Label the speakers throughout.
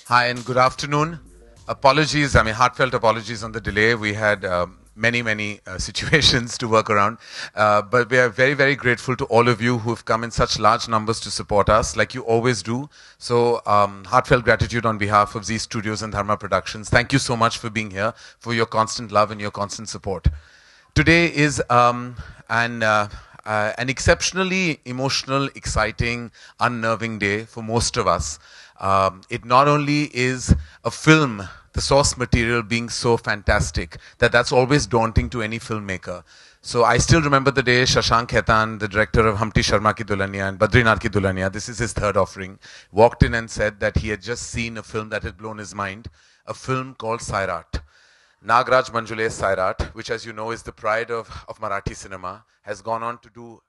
Speaker 1: Hi and good afternoon. Apologies, heartfelt apologies on the delay. We had many situations to work around. But we are very, very grateful to all of you who have come in such large numbers to support us, like you always do. So heartfelt gratitude on behalf of Z Studios and Dharma Productions. Thank you so much for being here, for your constant love and your constant support. Today is an exceptionally emotional, exciting, unnerving day for most of us. It not only is a film, the source material being so fantastic, that's always daunting to any filmmaker. So I still remember the day Shashank Khaitan, the director of Humpty Sharma Ki Dulhania and Badrinath Ki Dulhania, this is his third offering, walked in and said that he had just seen a film that had blown his mind, a film called Sairat. Nagraj Manjule's Sairat, which as you know is the pride of Marathi cinema, has gone on to do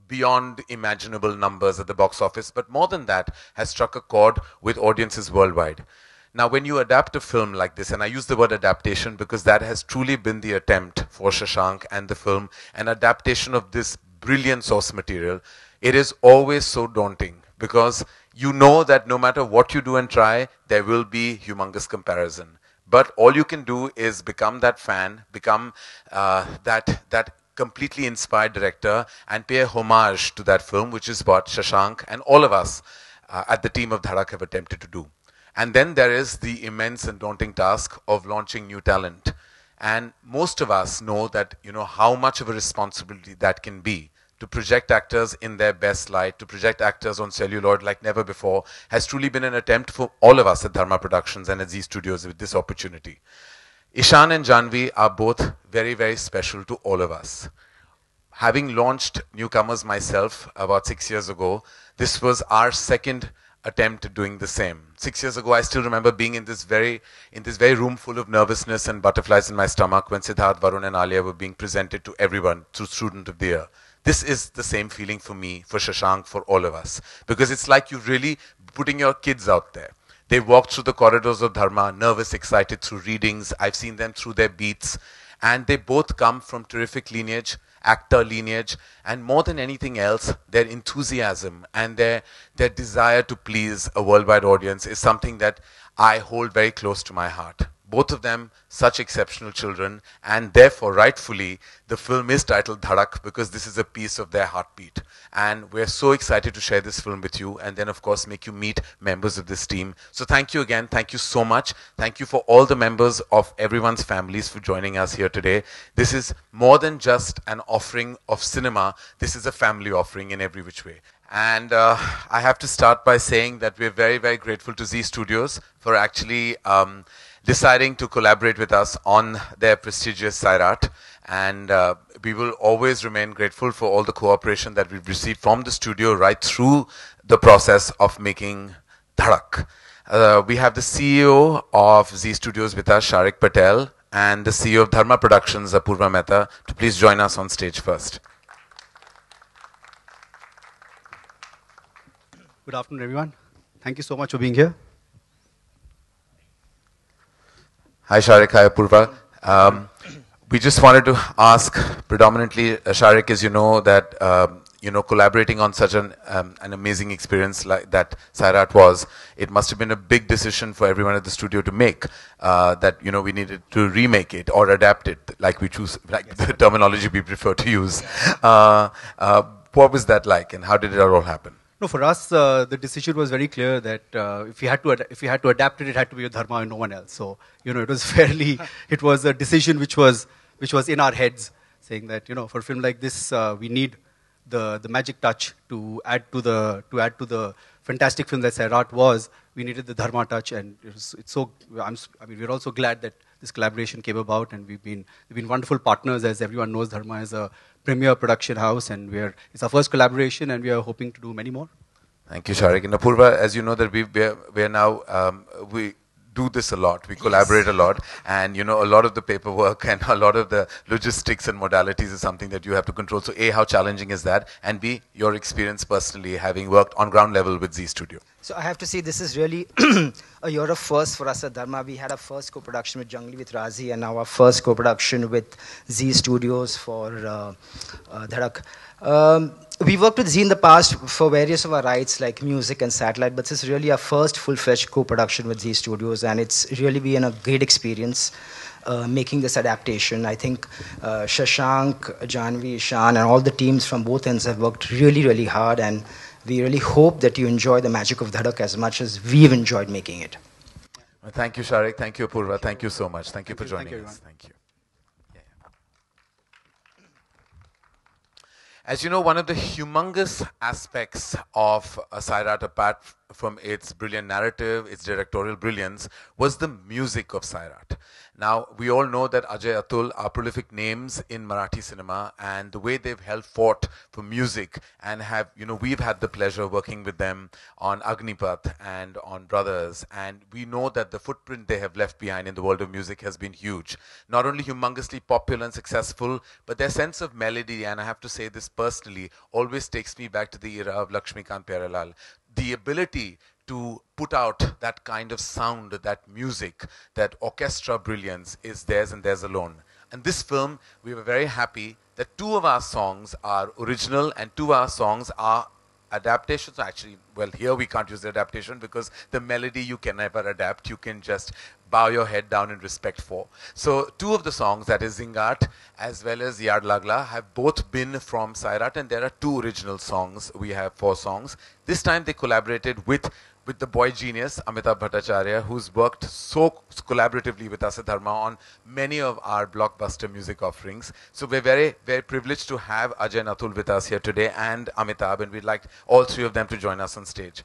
Speaker 1: beyond imaginable numbers at the box office, but more than that, has struck a chord with audiences worldwide. Now, when you adapt a film like this, and I use the word adaptation because that has truly been the attempt for Shashank and the film, an adaptation of this brilliant source material, it is always so daunting because you know that no matter what you do and try, there will be humongous comparison. But all you can do is become that fan, become that completely inspired director and pay a homage to that film, which is what Shashank and all of us at the team of Dhadak have attempted to do. And then there is the immense and daunting task of launching new talent. And most of us know that, you know, how much of a responsibility that can be. To project actors in their best light, to project actors on celluloid like never before, has truly been an attempt for all of us at Dharma Productions and at Z Studios with this opportunity. Ishaan and Janhvi are both very, very special to all of us. Having launched Newcomers myself about 6 years ago, this was our second attempt at doing the same. 6 years ago, I still remember being in this very room full of nervousness and butterflies in my stomach when Siddharth, Varun and Alia were being presented to everyone through Student of the Year. This is the same feeling for me, for Shashank, for all of us. Because it's like you're really putting your kids out there. They walked through the corridors of Dharma, nervous, excited through readings. I've seen them through their beats. And they both come from terrific lineage, actor lineage, and more than anything else, their enthusiasm and their desire to please a worldwide audience is something that I hold very close to my heart. Both of them, such exceptional children, and therefore, rightfully, the film is titled Dhadak because this is a piece of their heartbeat. And we're so excited to share this film with you and then, of course, make you meet members of this team. So thank you again. Thank you so much. Thank you for all the members of everyone's families for joining us here today. This is more than just an offering of cinema. This is a family offering in every which way. And I have to start by saying that we're very, very grateful to Z Studios for actually deciding to collaborate with us on their prestigious Sairat. And we will always remain grateful for all the cooperation that we've received from the studio right through the process of making Dhadak. We have the CEO of Z Studios with us, Sharik Patel, and the CEO of Dharma Productions, Apurva Mehta, to please join us on stage first.
Speaker 2: Good afternoon, everyone. Thank you so much for being here.
Speaker 1: Hi, Sharik. Hi, Apurva. We just wanted to ask predominantly, Sharik, as you know, that collaborating on such an amazing experience like that Sairat was, it must have been a big decision for everyone at the studio to make. That we needed to remake it or adapt it, like we choose, like the terminology we prefer to use. What was that like, and how did it all happen?
Speaker 2: No, for us, the decision was very clear that if we had to adapt it, it had to be with Dharma and no one else. So it was fairly, it was a decision which was in our heads, saying that for a film like this, we need the magic touch to add to the fantastic film that Sairat was. We needed the Dharma touch, and we're also glad that this collaboration came about, and we've been wonderful partners. As everyone knows, Dharma is a premier production house, and it's our first collaboration, and we are hoping to do many more.
Speaker 1: Thank you, Sharik. And Apurva, as you know, that we're now we do this a lot. We collaborate a lot, and a lot of the paperwork and a lot of the logistics and modalities is something that you have to control. So, A, how challenging is that? And B, your experience personally, having worked on ground level with Z Studio.
Speaker 3: So I have to say this is really a year of first for us at Dharma. We had our first co-production with Janhvi with Razi, and now our first co-production with Z Studios for Dhadak. We worked with Z in the past for various of our rights like music and satellite, but this is really our first full-fledged co-production with Z Studios, and it's really been a great experience making this adaptation. I think Shashank, Janhvi, Ishaan, and all the teams from both ends have worked really, really hard, and we really hope that you enjoy the magic of Dhadak as much as we've enjoyed making it.
Speaker 1: Well, thank you, Sharik. Thank you, Apurva. Thank you so much. Thank you for joining us. Thank you. As you know, one of the humongous aspects of Sairat, apart from its brilliant narrative, its directorial brilliance, was the music of Sairat. Now, we all know that Ajay, Atul are prolific names in Marathi cinema, and the way they've held fort for music, and we've had the pleasure of working with them on Agnipath and on Brothers, and we know that the footprint they have left behind in the world of music has been huge. Not only humongously popular and successful, but their sense of melody, and I have to say this personally, always takes me back to the era of Lakshmikant Pyarelal. The ability to put out that kind of sound, that music, that orchestra brilliance is theirs and theirs alone. And this film, we were very happy that 2 of our songs are original and 2 of our songs are adaptations. Actually, well, here we can't use the adaptation because the melody you can never adapt. You can just bow your head down in respect for. So 2 of the songs, that is Zingat as well as Yad Lagla, have both been from Sairat, and there are 2 original songs. We have 4 songs. This time they collaborated with the boy genius, Amitabh Bhattacharya, who's worked so collaboratively with us at Dharma on many of our blockbuster music offerings. So we're very, very privileged to have Ajay and Atul with us here today, and Amitabh, and we'd like all 3 of them to join us on stage.